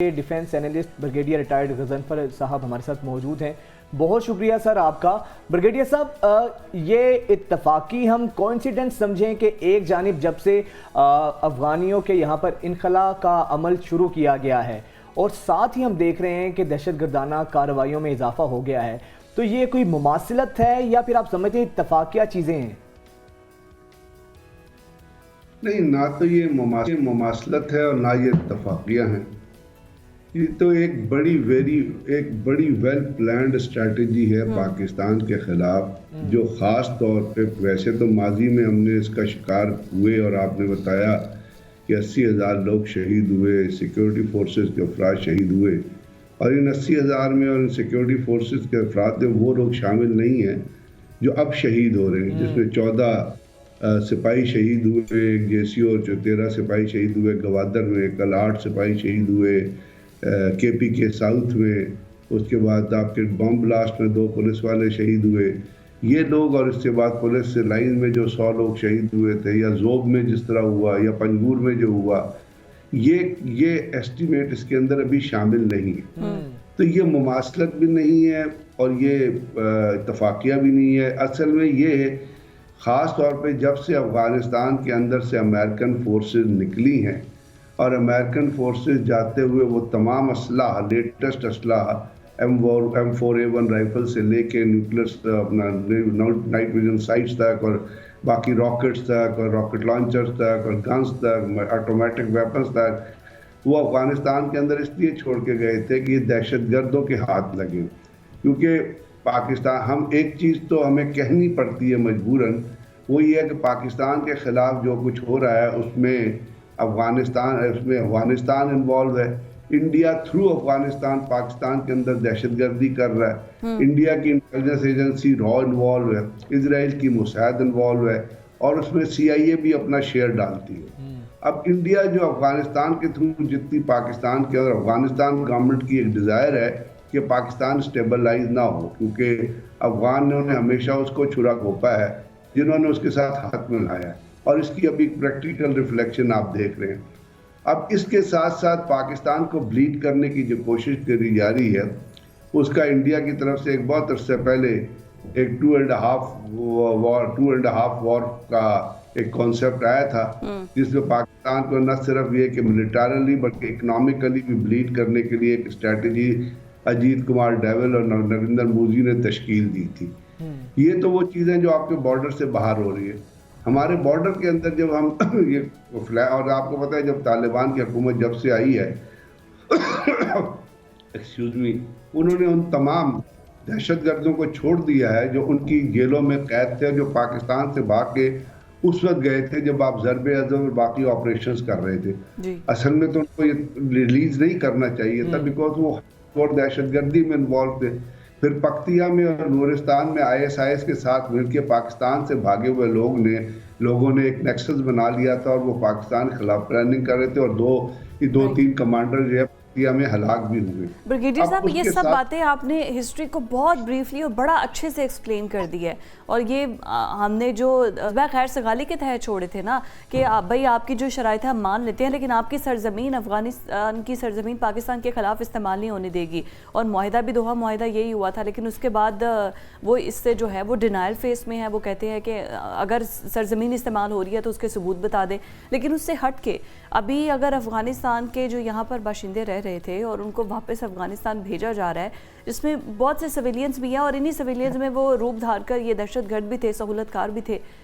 Defence analyst brigadier retired Ghazanfar صاحب ہمارے ساتھ موجود ہیں. بہت شکریہ سر آپ کا. بریگیڈیئر صاحب، یہ اتفاقی ہم کوئنسیڈنس سمجھیں کہ ایک جانب جب سے افغانیوں کے یہاں پر انخلا کا عمل شروع کیا گیا ہے اور ساتھ ہی ہم دیکھ رہے ہیں کہ دہشت گردانہ کارروائیوں میں اضافہ ہو گیا ہے، تو یہ کوئی مماثلت ہے یا پھر آپ سمجھتے ہیں اتفاقیہ چیزیں ہیں؟ نہیں، نہ تو یہ مماثلت ہے اور نہ یہ اتفاقیہ ہیں. یہ تو ایک بڑی ویل پلانڈ اسٹریٹجی ہے پاکستان کے خلاف، جو خاص طور پہ ویسے تو ماضی میں ہم نے اس کا شکار ہوئے اور آپ نے بتایا کہ 80,000 لوگ شہید ہوئے، سیکیورٹی فورسز کے افراد شہید ہوئے، اور ان 80,000 میں اور ان سیکیورٹی فورسز کے افراد میں وہ لوگ شامل نہیں ہیں جو اب شہید ہو رہے ہیں، جس میں 14 سپاہی شہید ہوئے، ایک جے سی او، 13 سپاہی شہید ہوئے گوادر میں، کل 8 سپاہی شہید ہوئے کے پی کے ساؤتھ میں، اس کے بعد آپ کے بم بلاسٹ میں 2 پولیس والے شہید ہوئے یہ لوگ، اور اس کے بعد پولیس سے لائن میں جو 100 لوگ شہید ہوئے تھے، یا زوب میں جس طرح ہوا، یا پنجگور میں جو ہوا، یہ ایسٹیمیٹ اس کے اندر ابھی شامل نہیں ہے. تو یہ مماثلت بھی نہیں ہے اور یہ اتفاقیہ بھی نہیں ہے. اصل میں یہ ہے، خاص طور پہ جب سے افغانستان کے اندر سے امریکن فورسز نکلی ہیں اور امریکن فورسز جاتے ہوئے وہ تمام اسلحہ، لیٹسٹ اسلحہ M4A1 رائفل سے لے کے نیوکلیر اپنا نائٹ ویژن سائٹس تک، اور باقی راکٹس تک، اور راکٹ لانچرز تک، اور گنز تک، آٹومیٹک ویپنز تک، وہ افغانستان کے اندر اس لیے چھوڑ کے گئے تھے کہ یہ دہشت گردوں کے ہاتھ لگے. کیونکہ پاکستان، ہم ایک چیز تو ہمیں کہنی پڑتی ہے مجبوراً، وہ یہ ہے کہ پاکستان کے خلاف جو کچھ ہو رہا ہے اس میں افغانستان انوالو ہے. انڈیا تھرو افغانستان پاکستان کے اندر دہشت گردی کر رہا ہے. انڈیا کی انٹیلیجنس ایجنسی را انوالو ہے، اسرائیل کی موساد انوالو ہے، اور اس میں CIA بھی اپنا شیئر ڈالتی ہے. اب انڈیا جو افغانستان کے تھرو جتنی پاکستان کے اور افغانستان گورنمنٹ کی ایک ڈیزائر ہے کہ پاکستان سٹیبلائز نہ ہو، کیونکہ افغانوں نے ہمیشہ اس کو چھرا گھونپا ہے جنہوں نے اس کے ساتھ ہاتھ ملایا ہے، اور اس کی ابھی پریکٹیکل ریفلیکشن آپ دیکھ رہے ہیں. اب اس کے ساتھ ساتھ پاکستان کو بلیڈ کرنے کی جو کوشش کری جا رہی ہے، اس کا انڈیا کی طرف سے ایک بہت عرصے پہلے ایک 2.5 وار کا ایک کانسیپٹ آیا تھا، جس میں پاکستان کو نہ صرف یہ کہ ملیٹارلی بلکہ اکنامکلی بھی بلیڈ کرنے کے لیے ایک اسٹریٹجی اجیت کمار ڈیول اور نریندر مودی نے تشکیل دی تھی. یہ تو وہ چیزیں جو آپ کے بارڈر سے باہر ہو رہی ہے. ہمارے بارڈر کے اندر جب ہم یہ اور آپ کو پتہ ہے جب طالبان کی حکومت جب سے آئی ہے انہوں نے ان تمام دہشت گردوں کو چھوڑ دیا ہے جو ان کی جیلوں میں قید تھے، جو پاکستان سے بھاگ کے اس وقت گئے تھے جب آپ ضرب عضب اور باقی آپریشنز کر رہے تھے. اصل میں تو ان کو یہ ریلیز نہیں کرنا چاہیے تھا، بیکاز وہ اور دہشت گردی میں انوالو تھے. پھر پکتیا میں اور نورستان میں ISIS کے ساتھ مل کے پاکستان سے بھاگے ہوئے لوگوں نے ایک نیکسس بنا لیا تھا، اور وہ پاکستان کے خلاف پلاننگ کر رہے تھے، اور 2-3 کمانڈر جو ہے پکتیا میں ہلاک بھی ہوئے. بریگیڈیئر صاحب، یہ سب باتیں آپ نے ہسٹری کو بہت بریفلی اور بڑا اچھے سے ایکسپلین کر دی ہے، اور یہ ہم نے جو خیر سگالی کے تحت چھوڑے تھے نا کہ بھائی آپ کی جو شرائط ہے ہم مان لیتے ہیں، لیکن آپ کی سرزمین افغانستان کی سرزمین پاکستان کے خلاف استعمال نہیں ہونے دے گی. اور معاہدہ بھی دوحہ معاہدہ یہی ہوا تھا، لیکن اس کے بعد وہ اس سے جو ہے وہ ڈینائل فیس میں ہے. وہ کہتے ہیں کہ اگر سرزمین استعمال ہو رہی ہے تو اس کے ثبوت بتا دیں. لیکن اس سے ہٹ کے ابھی اگر افغانستان کے جو یہاں پر باشندے رہ رہے تھے اور ان کو واپس افغانستان بھیجا جا رہا ہے، جس میں بہت سے سویلینز بھی ہیں، اور انہی سویلینز میں وہ روپ دھار کر یہ دہشت گرد بھی تھے، سہولت کار بھی تھے،